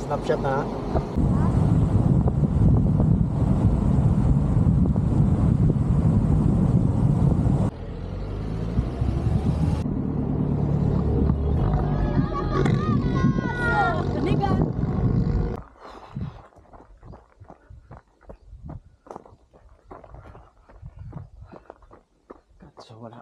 Snapshot na. So wala.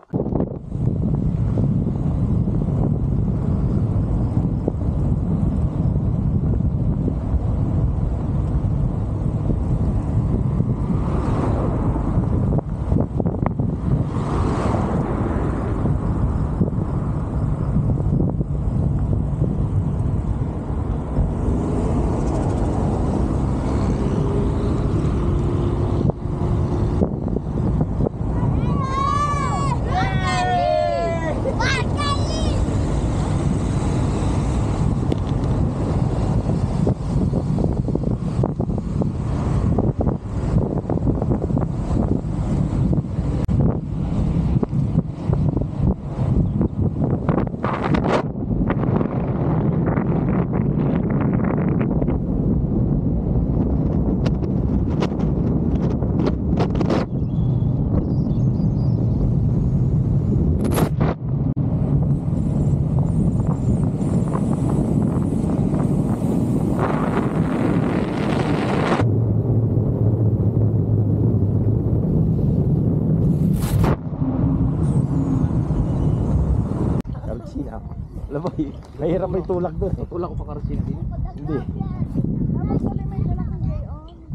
Alam mo, mahirap may tulak doon. Tulak ko pa karosin din. Hindi.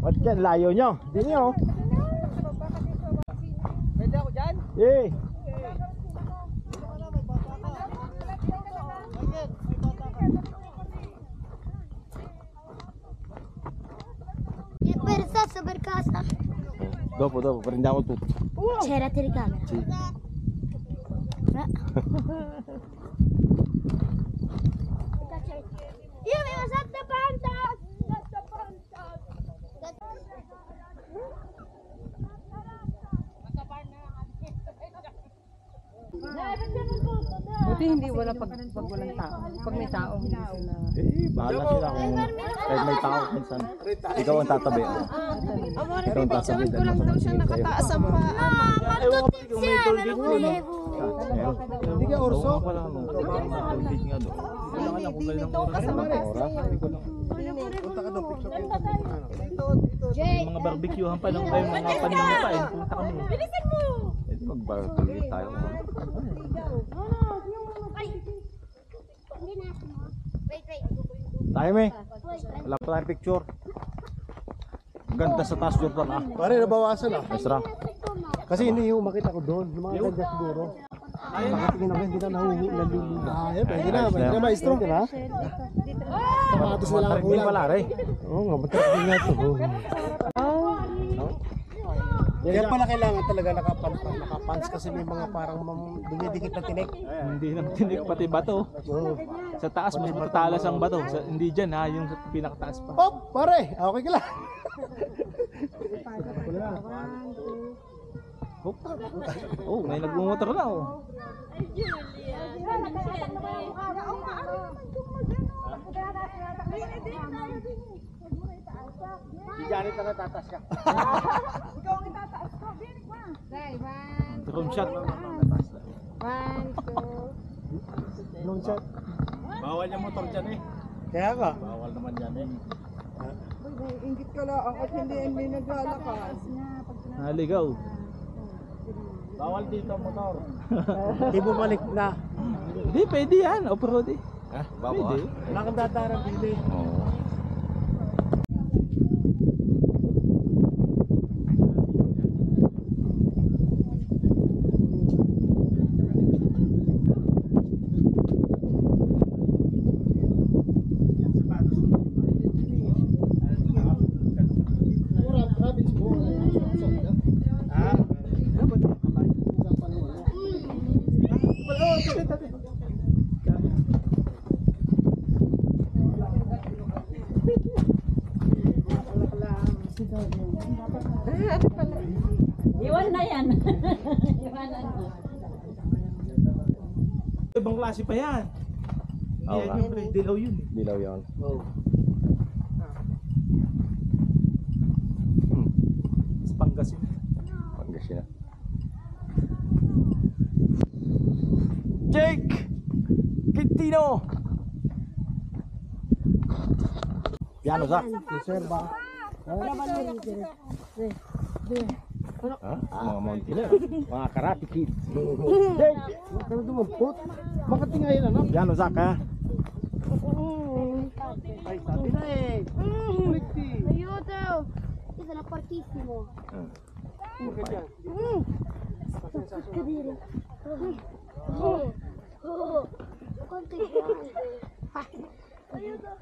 Ba't yan? Layo nyo. Hindi nyo. Pwede ako dyan? Eh. Persa sa barkasa. Dopo, prendiamo tutto. C'era telecamera. Sì. Io avevo 7 pantas. Buti hindi wala pag walang tao. Pag may tao, hindi sila. Eh, bahala sila kung kahit may tao minsan. Ikaw ang tatabi. Ikaw ang tatabi. Ko lang daw siya nakataas ang paa. Matutit siya. Hindi ka orso? Wala mo. Tulbig nga doon. Kailangan lang kung kailangan oras. Hindi ko lang. Punta ka doon. Mga barbecuehan pa lang kayo mga paninipain. Punta kami. Bilisan mo! Eh, mag-barbecue tayo. Tayo may. Wala pa tayong picture. Ang ganda sa taas Jordan ah. Pare, nabawasan ah. Esra. Kasi hindi yung makita ko doon. Yung mga ganda siguro. Nakatingin ako, hindi na nalulunod. Pwede na, maestro. Pwede na. Kamatos na lang ang Hindi ulang. pala rin. Oo nga, matrapin nga ito. Kaya pala kailangan talaga nakapants kasi may mga parang dumidikit na tinik. Hindi naman tinik pati bato. Sa taas mas matatalas ang bato. Hindi dyan ha, yung sa pinakataas pa. Hop, pare, okay ka lang. Oh, may nagmumotor na oh. Si Janet na natatas ka. Ikaw ang itataas ko. Binig mo. Drone shot. 1, 2. Long shot. Bawal yung motor dyan eh. Kaya ka. Bawal naman dyan eh. Ingit ka lang at hindi naglalakas. Naligaw. Bawal dito motor. Hindi bumalik na. Hindi, pwede yan. Off-road eh. Ha? Pwede. Wala kang datarang dili. Oo. yan. Iwanan mo. Ibang klase pa yan. Oo, Yan yung pre, dilaw yun eh. Dilaw yun. Oh. Sa Pangasinan. Pangasinan. Jake! Quintino! Piano sa? Reserva. Ha? Mga mountaineer. Mga karate kid. Jake! Kaya dumampot. Bakit di ngayon ano? Piano sa ka? Ay, sabi na eh. Aiuto! Ito na fortissimo. Bakit yan? Cadere. Oh. Oh. Quanto è grande. Aiuto!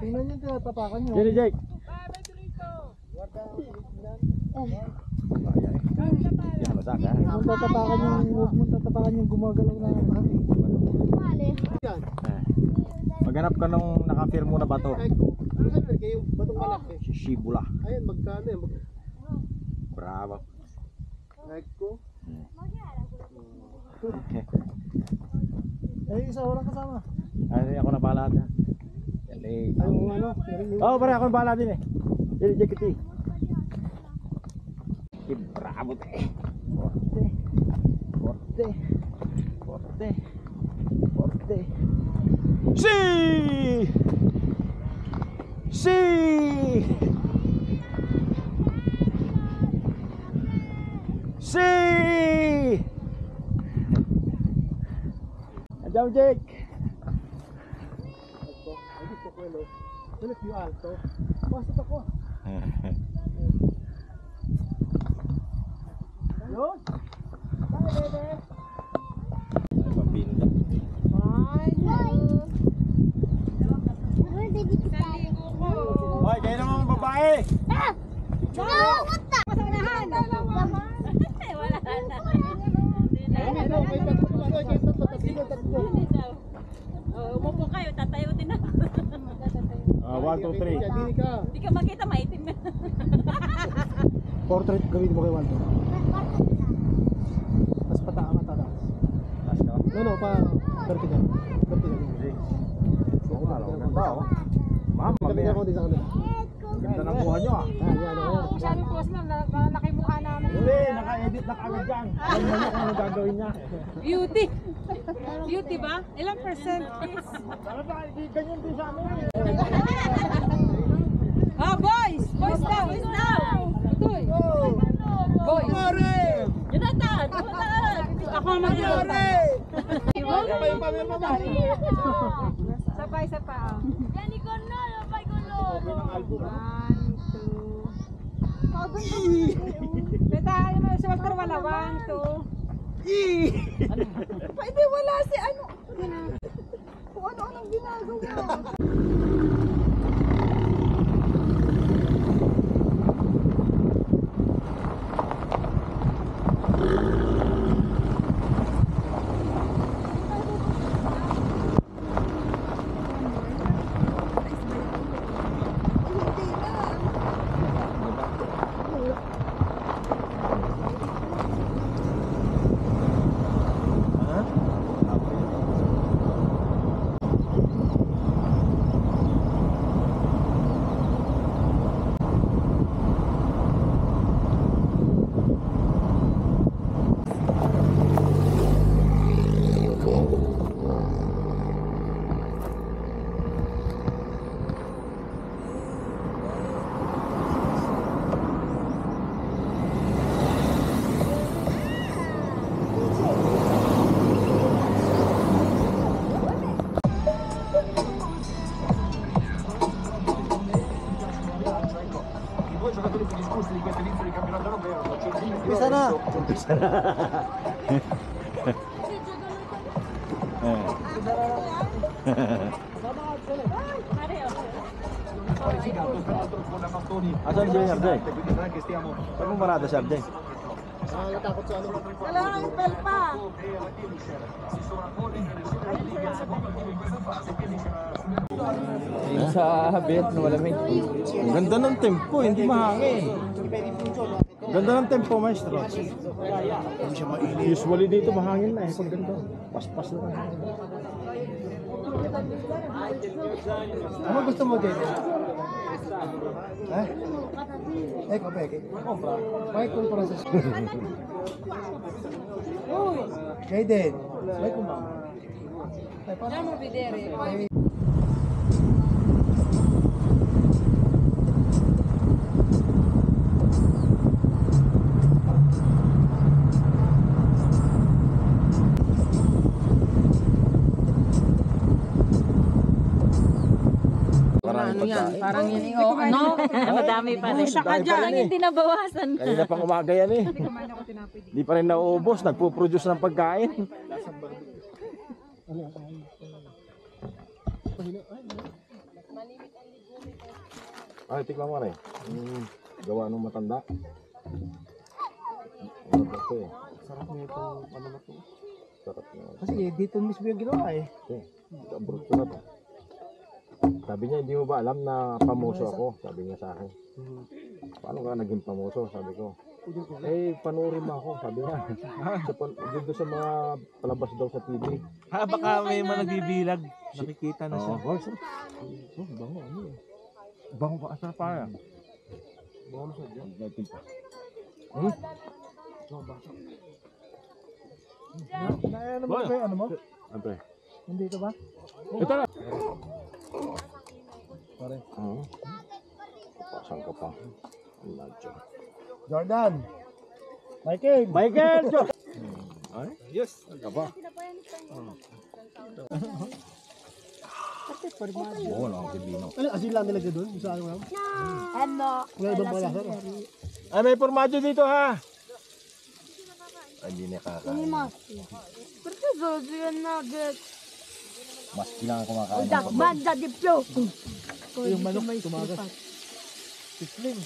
Tingnan niyo tinatapakan niyo. Sini Jake? Piano sa ka? Huwag mo tatapakan yung gumagalaw na hangin. Male. Yan. Maghanap ka nung nakafirmo na bato. Ay ko. Sabi kayo, batong malaki. Si Shibula. Ayan, magkano yan? Bravo. Ay ko. Ay, isa walang kasama. Ay, ako na bahala dyan. Yan eh. Ay, yung ano. Oo, pare ako na bahala din eh. Yan, Jake iti. Bravo te. Forte. Forte. Forte. Forte. Si! Si! Si! Andiamo Jake. Ay, gusto ko yun. Ulit yung alto. Pasok ako. Yun. Ay, mapinda. Hoy, kayo naman mga babae. Ah! No! What the? Pasanahan! Wala na. Ay, daw, may tatlo. Ay, kayo tatlo. Umupo kayo, tatayo din ako. 1, 2, 3. Dini ka. Hindi ka makita, maitim na. Portrait gawin mo kay Waldo. Mas pataas, mataas. Last ka. No, pa vertical. Vertical. Oo, ano, ganda oh. Ma'am, Kami mamaya. ako din sa kanila. Ganda ng buha nyo ah. Yan, ako. Sabi po, malaki mukha namin. Hindi, naka-edit na kagad dyan. Alam mo kung ano gagawin niya. Beauty. Beauty ba? Ilang percent is? Ganyan din sa amin. Ah, boys! Boys daw! Boys daw! Tutoy! Boys! Jonathan! Jonathan! Ako ang mag-Jonathan! Sabay sa paa. Yani ko no, lapay ko no. 1, 2. Beta, ano si Walter wala? 1, 2. Pwede wala si ano. Kung ano-anong ginagawa. Umpisa na. Asan si Arjay? Saan mo marada si Arjay? Nakakatakot sa ano. Kailangan yung bell pa. Yung sa Viet na malamig. Ang ganda ng tempo, hindi mahangin. Ganda ng tempo, maestro. Usually dito mahangin na eh. Pag ganito, paspas na lang. Ano gusto mo dito? Ha? Eh, kapag may kumpara sa Kaya din. May kumpara. Diyan mo bidere. Maraming pagkain. Parang yun yung ano? Madami pa rin. Siya ka dyan. Hindi nabawasan. Kaya na pang umaga yan eh. Di pa rin nauubos, nagpo-produce ng pagkain. Ay, tikman mo rin. Gawa ng matanda. Ano ba ito eh? Sarap nito, ano na to. Sarap na. Kasi dito mismo yung ginawa eh. Okay. Abroad ko na to. Sabi niya, hindi mo ba alam na pamuso ako? Sabi niya sa akin. Paano ka naging pamuso? Sabi ko. Eh, panoorin mo ako, sabi niya. Dito sa mga palabas daw sa TV. Baka may mga nagbibilag. Nakikita na siya. Bango, ano eh. Bango pa, asal pa yan. Bango na siya dyan. Naitin pa. Ano ba kayo? Ano mo? Ano eh? Nandito ba? Ito na! Pare. Oo. Papasan ka pa. Ang ladyo. Jordan! Michael! Michael! Ay? Yes. Ka pa? Oo, nakakibino. Ano, asin lang nilagay doon? Sa ano? Ano? Wala ibang pala. Ay, may formadyo dito ha! Ay, hindi nakakain. Perché sono due nugget? Mas kailangan kumakain. Dak, mangia di più. Yung manok, tumagas. Sisling.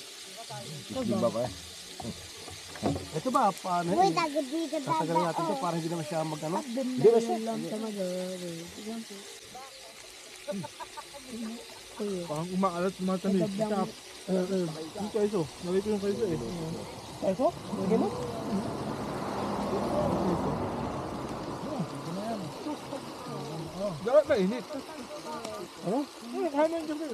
Isling ba ba eh? Ito ba, paano? Uy, tagdi ka Tatagalin natin ito para hindi naman siya mag-ano. Hindi ba siya? Parang umaalat yung mga tamis. Tap. Yung kaiso. Nalito yung kaiso eh. Ito? Ganun? Dapat mainit. Ano? Kaya mo yung gabi.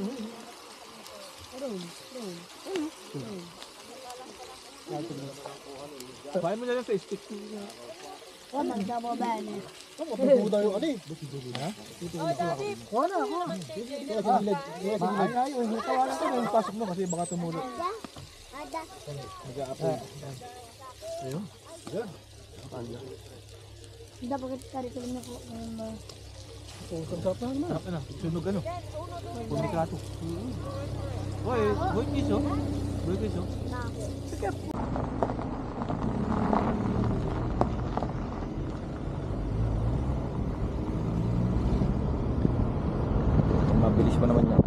Kaya mo na lang sa stick. Oh, mangiamo bene. Buda yung ano eh. Kuha na, kuha. Ay, tawanan ko na yung pasok mo kasi baka tumulog. Ada. Nag-a-apply. Hindi pa kita cari ko na po. Sarap na. Sunog ano? Punikato. Boy, boy kiso. Boy kiso. Mabilis pa naman yan.